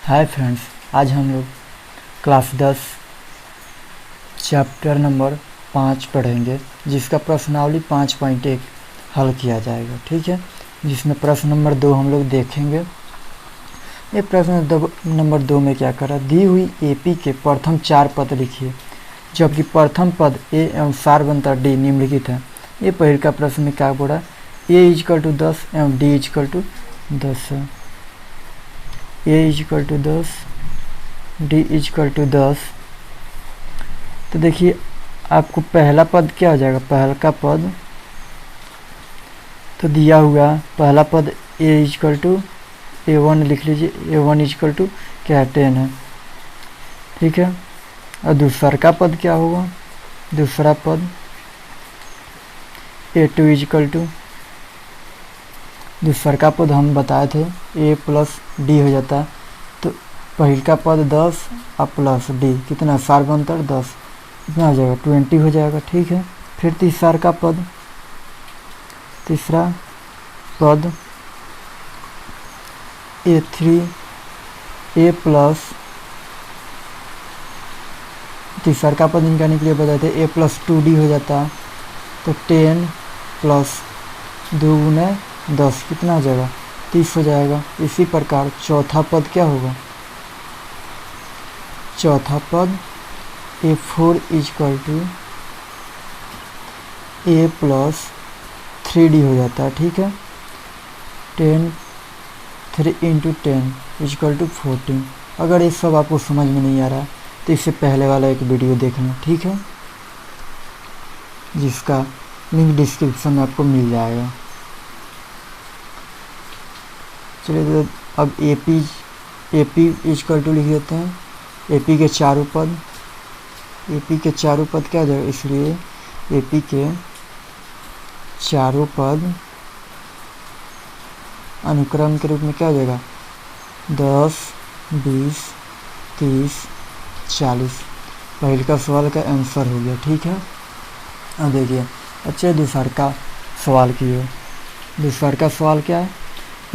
Hi friends, आज हम लोग क्लास 10 चैप्टर नंबर 5 पढ़ेंगे, जिसका प्रश्नावली 5.1 हल किया जाएगा। ठीक है, जिसमें प्रश्न नंबर 2 हम लोग देखेंगे। ये प्रश्न नंबर 2 में क्या करा, दी हुई एपी के प्रथम 4 पद लिखिए, जबकि प्रथम पद ए एवं सार बनता डी निम्नलिखित है। ये पहले का प्रश्न में क्या बोला, ए इजकल टू 10 एवं डी इजकल टू 10 है। A is equal to 10, D is equal to 10। तो देखिए आपको पहला पद क्या हो जाएगा, पहला का पद तो दिया हुआ पहला पद ए इजकल टू A1 लिख लीजिए, A1 इजकल टू क्या 10 है। ठीक है, और दूसरा का पद क्या होगा, दूसरा पद A2 इजकल टू, दूसरा का पद हम बताए थे ए प्लस डी हो जाता है। तो पहल का पद 10 और प्लस डी कितना, सार बनतर 10, कितना हो जाएगा 20 हो जाएगा। ठीक है, फिर तीसरा का पद, तीसरा पद A3 ए प्लस, तीसरा का पद निकालने के लिए बताए थे ए प्लस 2D हो जाता है। तो 10 प्लस 2 गुने 10 कितना हो जाएगा 30 हो जाएगा। इसी प्रकार चौथा पद क्या होगा, चौथा पद A4 is equal to A plus 3D हो जाता है। ठीक है, 3 इंटू 10 इजकल टू 14। अगर ये सब आपको समझ में नहीं आ रहा तो इससे पहले वाला एक वीडियो देखना। ठीक है, जिसका लिंक डिस्क्रिप्शन में आपको मिल जाएगा। चलिए, तो अब एपी इजकल टू लिख देते हैं। एपी के चारों पद, एपी के चारों पद क्या हो जाएगा, इसलिए एपी के चारों पद अनुक्रम के रूप में क्या हो जाएगा 10, 20, 30, 40। पहले का सवाल का आंसर हो गया। ठीक है, अब देखिए अच्छा दूसरा का सवाल किए। दूसरा का सवाल क्या है,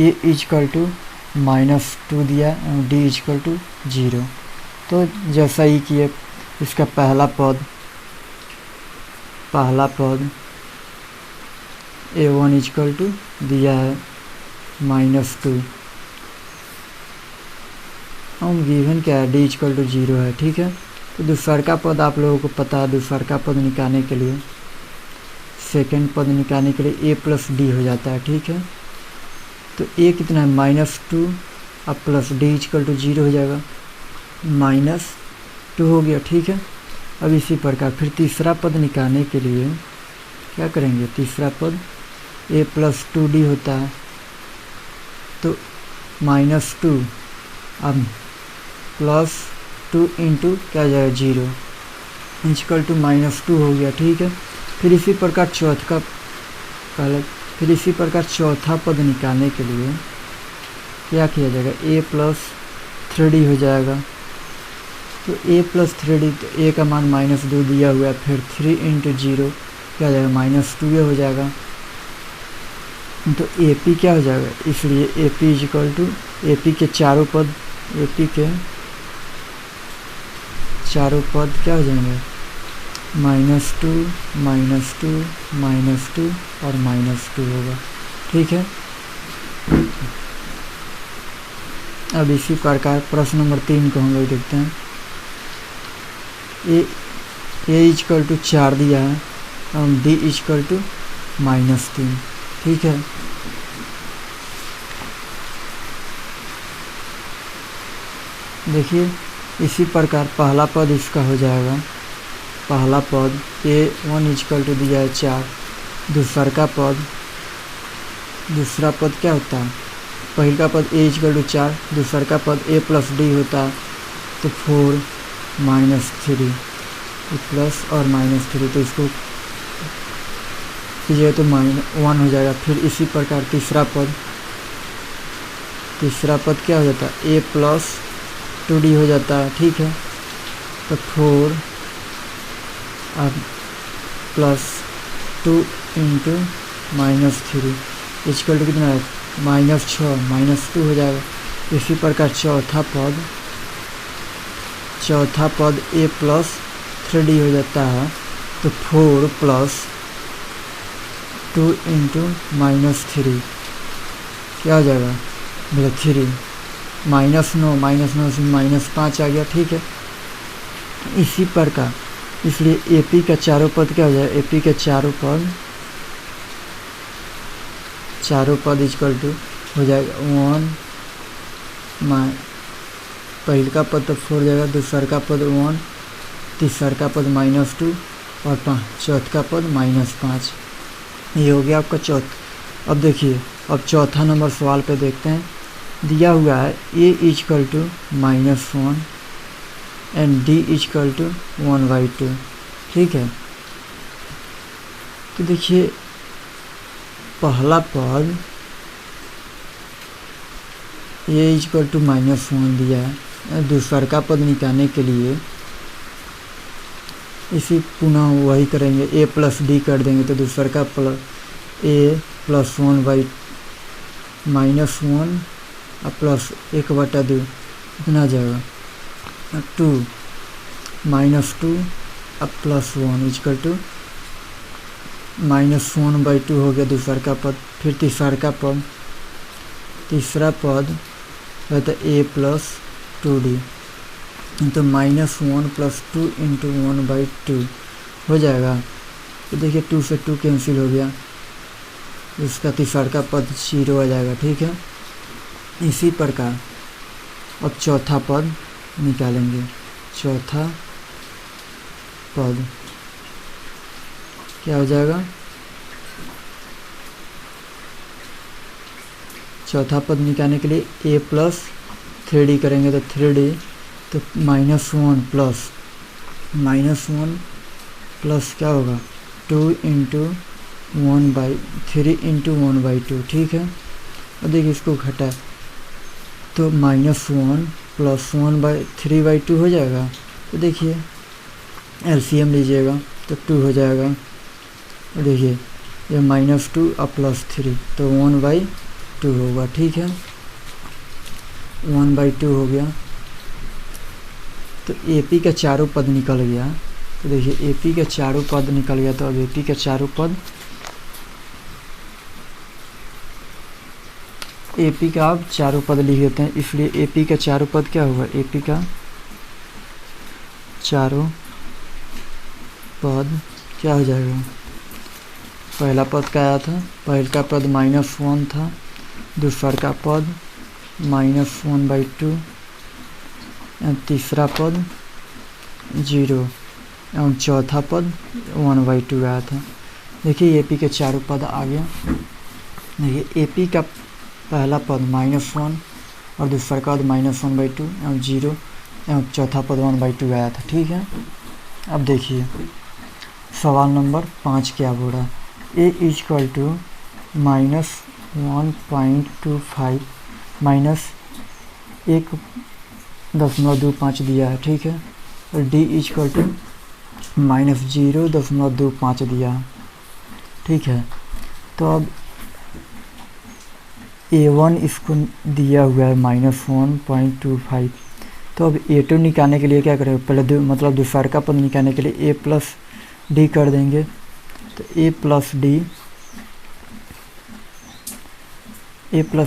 ए इजकल टू -2 दिया है, डी इजकल टू 0। तो जैसा ही किए, इसका पहला पद A1 इजकल टू दिया है -2, हम गिवन क्या है डी इजकल टू 0 है। ठीक है, तो दूसरा का पद आप लोगों को पता है, दूसरा का पद निकालने के लिए, सेकंड पद निकालने के लिए ए प्लस डी हो जाता है। ठीक है, तो ए कितना है -2 और प्लस डी इजकल टू 0 हो जाएगा, -2 हो गया। ठीक है, अब इसी प्रकार फिर तीसरा पद निकालने के लिए क्या करेंगे, तीसरा पद ए प्लस 2D होता है, तो -2 अब प्लस 2 इंटू क्या हो जाएगा 0 इजकल टू -2 हो गया। ठीक है, फिर इसी प्रकार चौथा पद निकालने के लिए क्या किया जाएगा, ए प्लस 3D हो जाएगा। तो ए प्लस 3D, तो ए का मान -2 दिया हुआ है, फिर 3 इंटू 0 क्या हो जाएगा -2 हो जाएगा। तो एपी क्या हो जाएगा, इसलिए एपी इजकल टू एपी के चारों पद, एपी के चारों पद क्या हो जाएंगे -2, -2, -2 और -2 होगा। ठीक है, अब इसी प्रकार प्रश्न नंबर 3 को हम लोग देखते हैं। ए इजकल टू 4 दिया है और डी इजकल टू -3। ठीक है, देखिए इसी प्रकार पहला पद इसका हो जाएगा, पहला पद A1 इजकल टू दिया है 4, दूसरा पद क्या होता है, पहले का पद ए इजकल टू 4, दूसरा का पद ए प्लस डी होता है, तो 4 -3 प्लस और -3, तो इसको कीजिए तो -1 हो जाएगा। फिर इसी प्रकार तीसरा पद क्या हो जाता है, ए प्लस 2D हो जाता है। ठीक है, तो 4 और प्लस 2 इंटू -3 इजकल टू कितना है -6, -2 हो जाएगा। इसी प्रकार चौथा पद a प्लस 3d हो जाता है, तो 4 प्लस 2 इंटू -3 क्या हो जाएगा भैया 3 -9 से -5 आ गया। ठीक है, इसी प्रकार इसलिए AP का चारों पद क्या हो जाएगा, AP के चारों पद इक्वल टू हो जाएगा 1 पहले का पद तो 4 जाएगा, दूसरा का पद 1, तीसरा का पद -2 और चौथा का पद -5। ये हो गया आपका चौथा। अब देखिए, अब चौथा नंबर सवाल पे देखते हैं। दिया हुआ है a equal to -1 and d equal to 1/2। ठीक है, तो देखिए पहला पद a इक्वल टू -1 दिया है, दूसरा का पद निकालने के लिए इसी पुनः वही करेंगे, a प्लस d कर देंगे तो दूसरा का a प्लस 1/1 और प्लस 1/2 कितना आ जाएगा 2 -2 अब प्लस 1 इक्वल टू -1/2 हो गया दूसरा का पद। फिर तीसरा पद है तो a प्लस 2d, तो -1 प्लस 2 इंटू 1/2 हो जाएगा। तो देखिए 2 से 2 कैंसिल हो गया, इसका तीसरा का पद 0 आ जाएगा। ठीक है, इसी प्रकार अब चौथा पद निकालेंगे। चौथा पद क्या हो जाएगा, चौथा पद निकालने के लिए a प्लस 3d करेंगे तो 3d, तो -1 प्लस क्या होगा 2 इंटू 3 इंटू 1/2। ठीक है, और देखिए इसको घटा तो -1 प्लस 3/2 हो जाएगा। तो देखिए LCM लीजिएगा तो 2 हो जाएगा। देखिए ये -2 और प्लस 3 तो 1/2 होगा। ठीक है, 1/2 हो गया। तो AP का चारों पद निकल गया। तो देखिए AP का चारों पद निकल गया, तो अब AP का चारों पद AP का अब चारों पद लिख देते हैं। इसलिए AP का चारों पद क्या होगा, AP का चारों पद क्या हो जाएगा, पहला पद क्या आया था, पहले का पद -1 था, दूसरा का पद -1/2, तीसरा पद 0 एवं चौथा पद 1/2 आया था। देखिए AP के चारों पद आ गया। देखिए AP का पहला पद -1 और दूसरा का पद -1/2 एवं 0 एवं चौथा पद 1/2 आया था। ठीक है, अब देखिए सवाल नंबर 5 क्या बोल रहा है, a इक्वल टू -1.25 -1.25 दिया है। ठीक है, और d इक्वल टू -0.25 दिया है। ठीक है, तो अब a1 इसको दिया हुआ है -1.25, तो अब a2 निकालने के लिए क्या करेंगे, पहले मतलब दूसरा का पद निकालने के लिए a प्लस d कर देंगे। तो a प्लस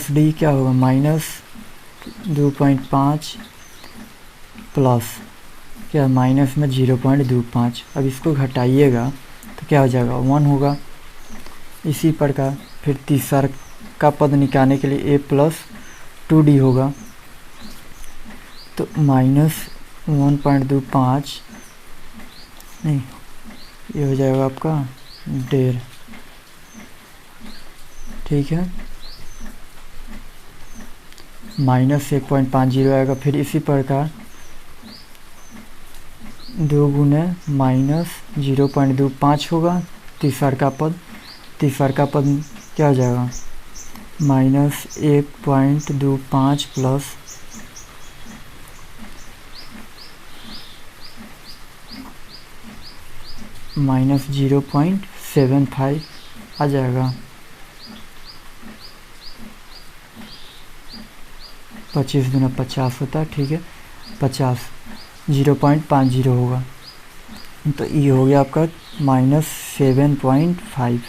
d क्या होगा -2.5 प्लस क्या माइनस में 0.25। अब इसको घटाइएगा तो क्या हो जाएगा 1 होगा। इसी प्रकार फिर तीसरा का पद निकालने के लिए a प्लस 2d होगा, तो -1.25 नहीं, ये हो जाएगा आपका 1.5। ठीक है, -1.50 आएगा। फिर इसी प्रकार 2 गुने -0.25 होगा तीसरा का पद क्या हो जाएगा -1.25 प्लस -0.75 आ जाएगा। 25 दूना 50 होता है, ठीक है, 50 0.50 होगा, तो ये हो गया आपका -7.5,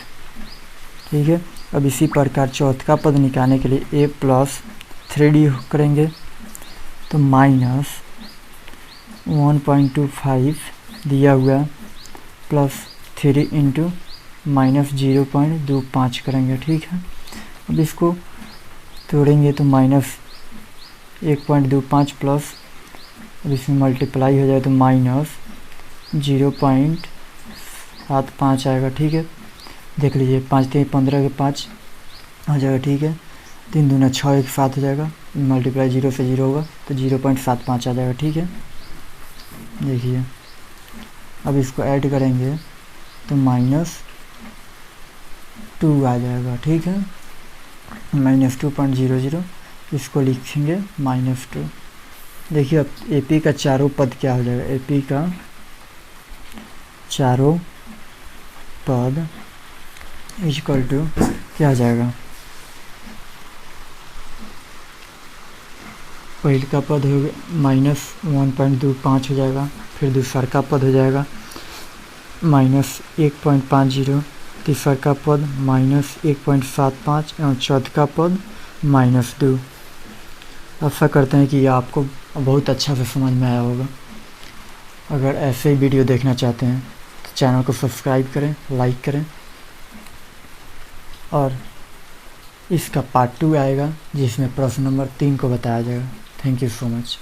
ठीक है। अब इसी प्रकार चौथा पद निकालने के लिए a प्लस 3d करेंगे, तो -1.25 दिया हुआ प्लस 3 इंटू -0.25 करेंगे, ठीक है। अब इसको तोड़ेंगे तो -1.25 प्लस, अब इसमें मल्टीप्लाई हो जाए तो -0.75 आएगा, ठीक है। देख लीजिए 5 3 15 के 5 हो जाएगा, ठीक है। 3 दूना 6 1 7 हो जाएगा, मल्टीप्लाई 0 से 0 होगा तो 0.75 आ जाएगा, ठीक है। देखिए अब इसको ऐड करेंगे तो -2 आ जाएगा, ठीक है, -2.00, इसको लिखेंगे -2। देखिए अब AP का चारों पद क्या हो जाएगा, AP का चारों पद इक्वल टू क्या आ जाएगा, पहले का पद हो गया -1.25 हो जाएगा, फिर दूसरा का पद हो जाएगा -1.50, तीसरा का पद -1.75 एवं चौथा का पद -2। आशा करते हैं कि ये आपको बहुत अच्छा से समझ में आया होगा। अगर ऐसे ही वीडियो देखना चाहते हैं तो चैनल को सब्सक्राइब करें, लाइक करें, और इसका पार्ट 2 आएगा जिसमें प्रश्न नंबर 3 को बताया जाएगा। Thank you so much.